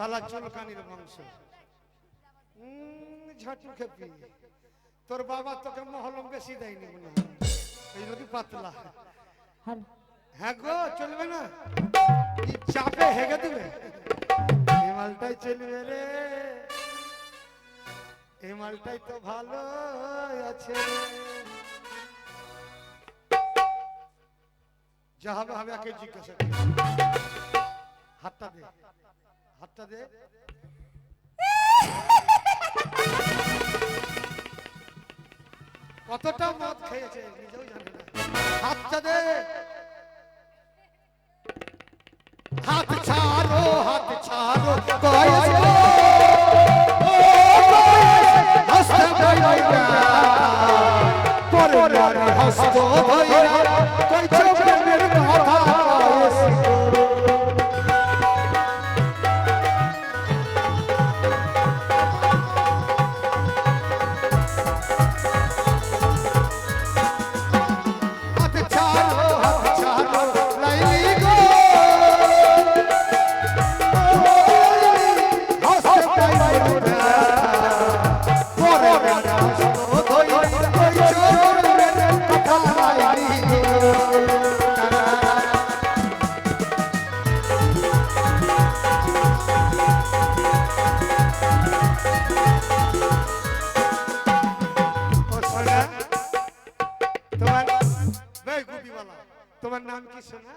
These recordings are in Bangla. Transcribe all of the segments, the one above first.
শালা চুলকানির বংশ ঝাটু খেপি তোর বাবা তোকে মহলম বেশি দেয়নি মনে হয় এই যদি পাতলা হ্যাঁ গো চলবে না কি চাপে হেগে দিবে এই মালটাই চলবে রে এই মালটাই তো ভালো আছে যা হবে হবে আগে জিজ্ঞাসা করি হাতটা দে হাতটা দে কতটা মদ খেয়েছে নিজেও জানে না হাতটা দে হাত ছাড়ো কয়েস হস্তে ধইরা পরে হস্ত ধইরা কই চোখের কথা কয়েস তোমার নাম কি সোনা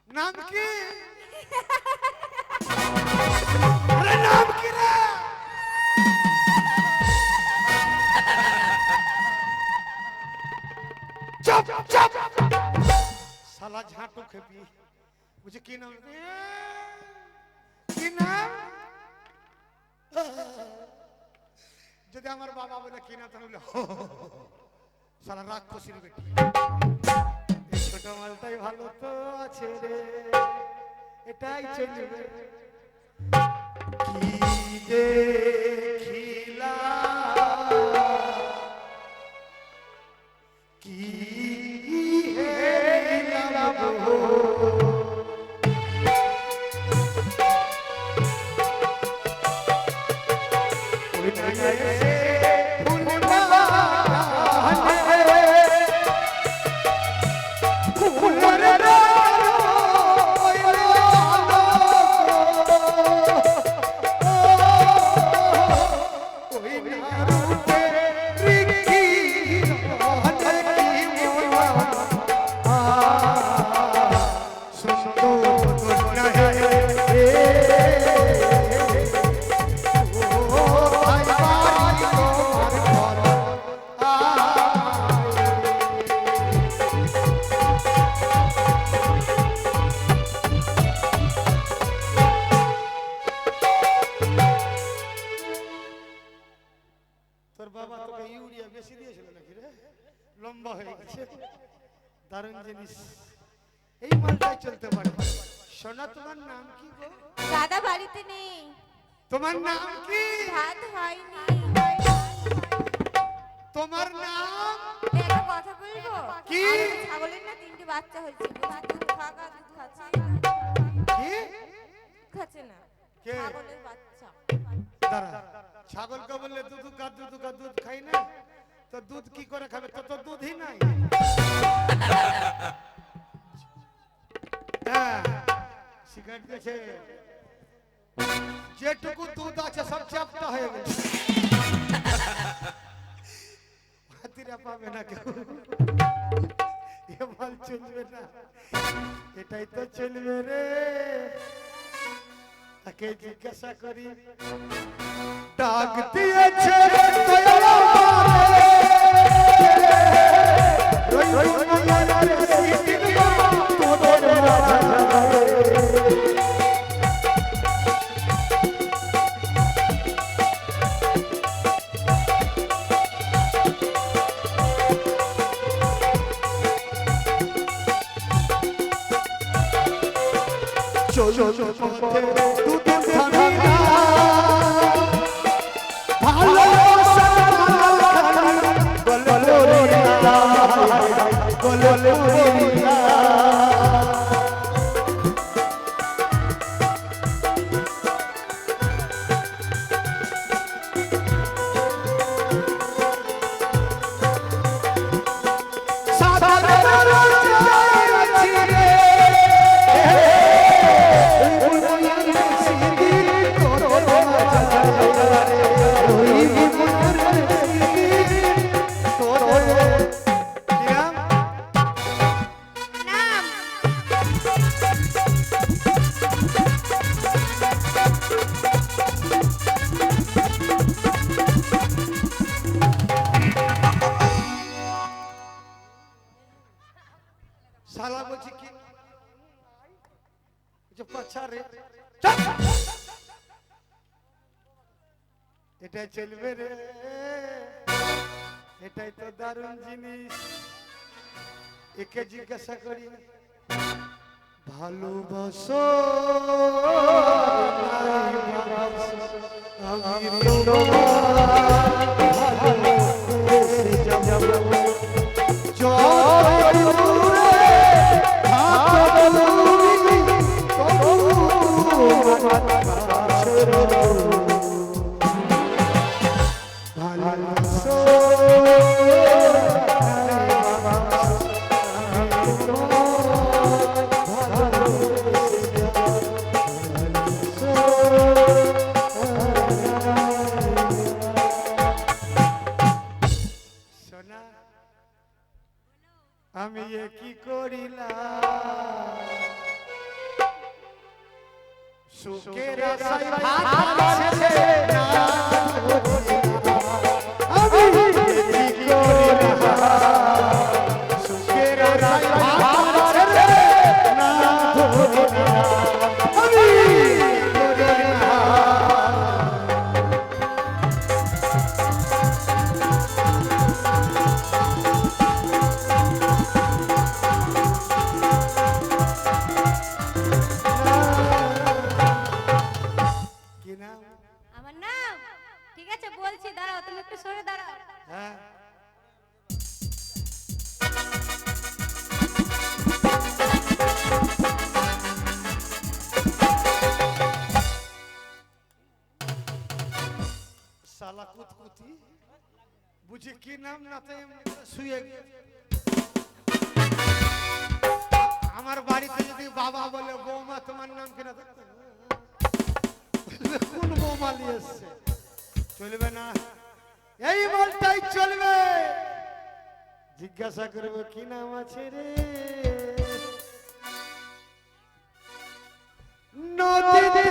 নাম কি আরে নাম কি রে চুপ চুপ শালা ঝাঁটু খেপি বুঝে কি নাম কি নাম যদি আমার বাবা বলে কিনা তাহলে সারা রাক্ষসীর বেটি এই ছোট মালটাই ভালো তো আছে রে এটাই চলবে কি দেখিলা কি হেরিলা গো লম্বা হয়ে গেছে দারুণ জিনিস এই মালটাই চলতে পারে সোনা তোমার নাম কি গো দাদা বাড়িতে নেই তোমার নাম কি ভাত হয়নি তোমার নাম একটা কথা বলবো কি ছাগলের না তিনটে বাচ্চা হয়েছে দুধ খাগা দুধ খাচ্ছে কি খাচ্ছে না কে ছাগলের বাচ্চা দাঁড়া ছাগলকে বললে দুধ খাই না তো দুধ কি করে খাবে তো তো দুধই নাই হ্যাঁ সিগারেট গেছে যেটুকু দুধ আছে সব চ্যাপ্টা হয়ে গেছে হাতিরা পাবে না কেউ এ মাল চলবে না এটাই তো চলবে রে তাকে জিজ্ঞাসা করি ডাক দিয়েছে দয়ালা রই রই মায়ারে সিটিয়া তোদের রাজা চলো পথে দুদিন থামি না ভালোবাসা গলগলিয়া গলগলিয়া শালা বলছি কি যে পছা রে এটাই চলবে রে, এটাই তো দারুণ জিনিস। একে জিজ্ঞাসা করি ভালোবাসো আমি আমি কি করিলাম সুখের আশায় ভাত ছেড়ে না আমি কি করিলাম সুখের আশায় ভাত ছেড়ে না আমি আমার নাম ঠিক আছে বলছি, দাঁড়াও তুমি একটু সরে দাঁড়াও। হ্যাঁ শালা কুতকুতি বুঝি কি নাম না তাই শুয়ে আমার বাড়িতে যদি বাবা বলে বৌমা তোমার নাম কিনা কোন বৌমা নিয়ে এসছে চলবে না, এই বলটাই চলবে। জিজ্ঞাসা করবো কি নাম আছে রে নদীতে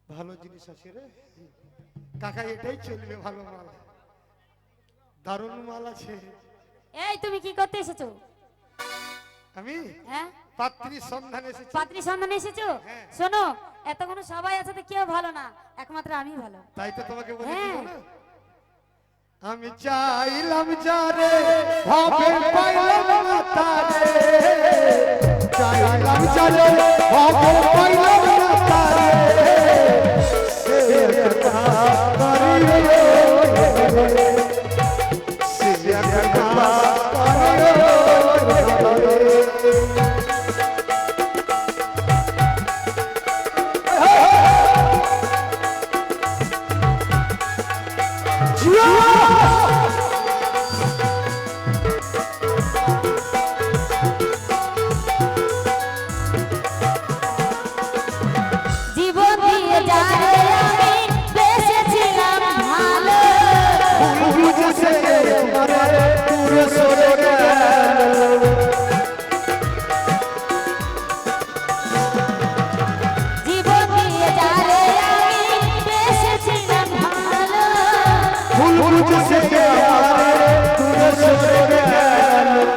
ভালো জিনিস আছে রে কাকা, এটাই চলবে। ভালো মাল, দারুণ মাল আছে। এই তুমি কি করতে এসেছো? আমি হ্যাঁ পাত্রীর সন্ধানে এসেছি। পাত্রীর সন্ধানে এসেছো? হ্যাঁ। শোনো, এতক্ষণ সবাই আছে তো কেউ ভালো না, একমাত্র আমি ভালো। তাই তো তোমাকে বলে হ্যাঁ। দিল না আমি চাইলাম যারে ভাবে পাইলাম না তারে, চাইলাম যারে ভাবে পাইলাম না তারে সে একটা করিও সে একটা করিও